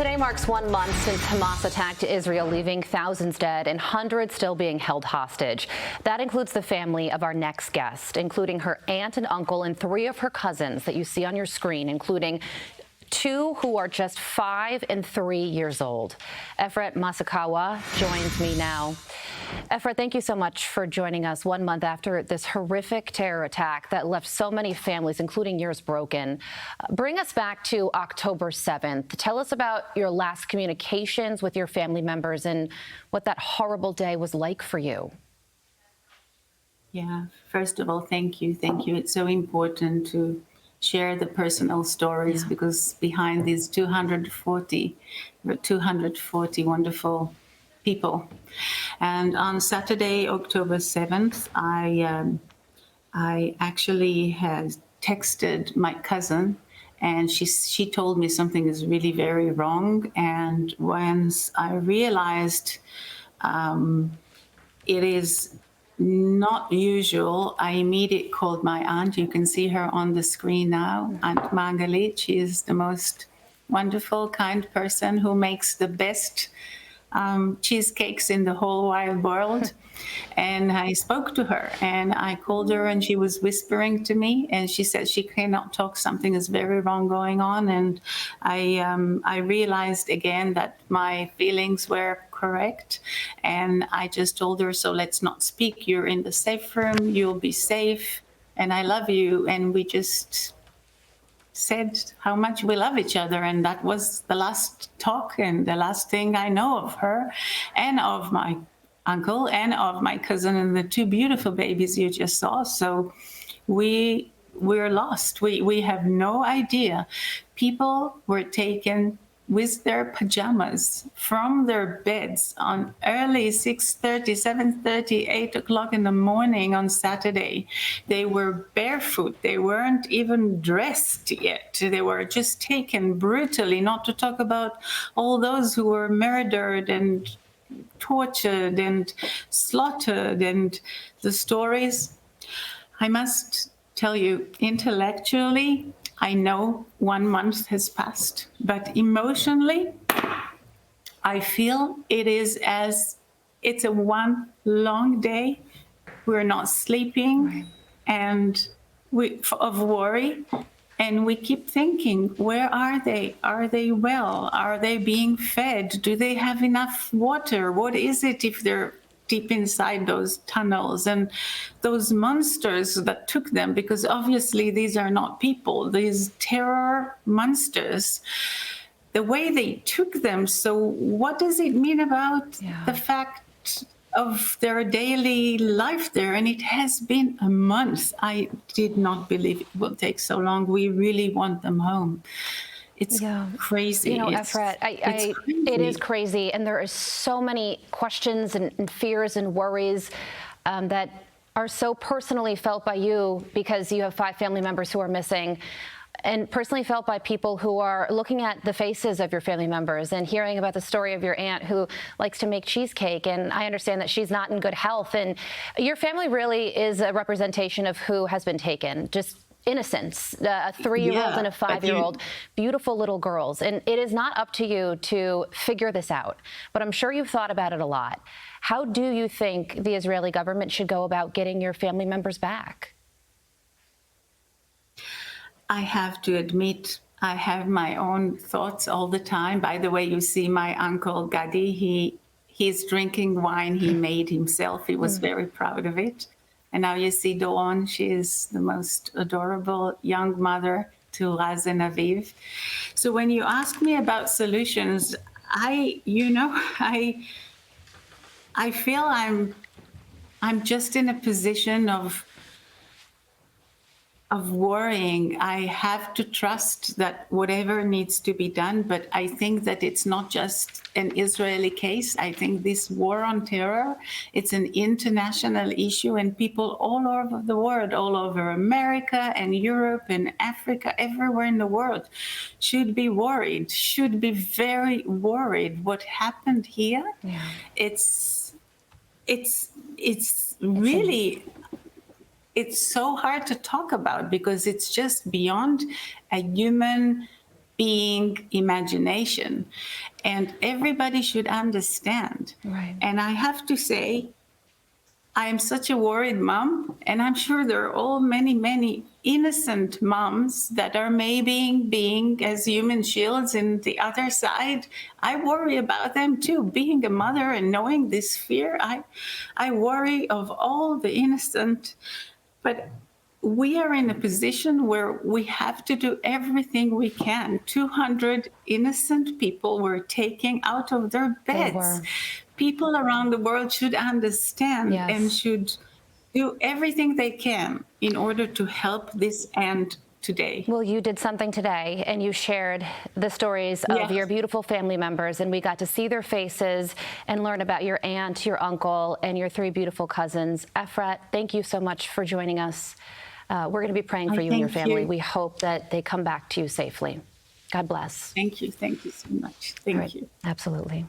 Today marks 1 month since Hamas attacked Israel, leaving thousands dead and hundreds still being held hostage. That includes the family of our next guest, including her aunt and uncle and 3 of her cousins that you see on your screen, including 2 who are just 5 and 3 years old. Efrat Machikawa joins me now. Efrat, thank you so much for joining us 1 month after this horrific terror attack that left so many families, including yours, broken. Bring us back to October 7th. Tell us about your last communications with your family members and what that horrible day was like for you. Yeah, first of all, thank you. Thank you. It's so important to share the personal stories because behind these 240 wonderful people. And on Saturday, October 7th, I actually had texted my cousin, and she told me something is really very wrong. And once I realized it is not usual, I immediately called my aunt. You can see her on the screen now, Aunt Margalit. She is the most wonderful, kind person who makes the best cheesecakes in the whole wide world. And I spoke to her and I called her, and she was whispering to me, and she said she cannot talk. Something is very wrong going on. And I realized again that my feelings were correct. And I just told her, so let's not speak. You're in the safe room. You'll be safe. And I love you. And we just said how much we love each other, and that was the last talk and the last thing I know of her and of my uncle and of my cousin and the 2 beautiful babies you just saw. So we're lost. We have no idea. People were taken with their pajamas from their beds on early 6:30, 7:30, 8 o'clock in the morning on Saturday. They were barefoot. They weren't even dressed yet. They were just taken brutally, not to talk about all those who were murdered and tortured and slaughtered. And the stories, I must tell you, intellectually, I know 1 month has passed, but emotionally, I feel it's a one long day. We're not sleeping, and of worry, and we keep thinking, where are they? Are they well? Are they being fed? Do they have enough water? What is it if they're deep inside those tunnels, and those monsters that took them, because obviously these are not people, these terror monsters, the way they took them. So what does it mean about the fact of their daily life there? And it has been a month. I did not believe it will take so long. We really want them home. It's crazy. You know, Efrat, it is crazy. And there are so many questions and fears and worries that are so personally felt by you, because you have 5 family members who are missing, and personally felt by people who are looking at the faces of your family members and hearing about the story of your aunt who likes to make cheesecake. And I understand that she's not in good health. And your family really is a representation of who has been taken. Just innocence, a 3-year-old and a 5-year-old, beautiful little girls. And it is not up to you to figure this out, but I'm sure you've thought about it a lot. How do you think the Israeli government should go about getting your family members back? I have to admit, I have my own thoughts all the time. By the way, you see my uncle Gadi, he's drinking wine he made himself. He was very proud of it. And now you see Dawn, she is the most adorable young mother to Raz and Aviv. So when you ask me about solutions, I feel I'm just in a position of worrying. I have to trust that whatever needs to be done, but I think that it's not just an Israeli case. I think this war on terror, it's an international issue, and people all over the world, all over America and Europe and Africa, everywhere in the world, should be worried, should be very worried. What happened here, it's really... It's so hard to talk about because it's just beyond a human being imagination. And everybody should understand. Right. And I have to say, I am such a worried mom, and I'm sure there are all many, many innocent moms that are maybe being as human shields in the other side. I worry about them too. Being a mother and knowing this fear, I worry of all the innocent. But we are in a position where we have to do everything we can. 200 innocent people were taken out of their beds. People around the world should understand and should do everything they can in order to help this end today. Well, you did something today, and you shared the stories of your beautiful family members, and we got to see their faces and learn about your aunt, your uncle, and your 3 beautiful cousins. Efrat, thank you so much for joining us. We're going to be praying for you and your family. We hope that they come back to you safely. God bless. Thank you. Thank you so much. Thank you. Absolutely.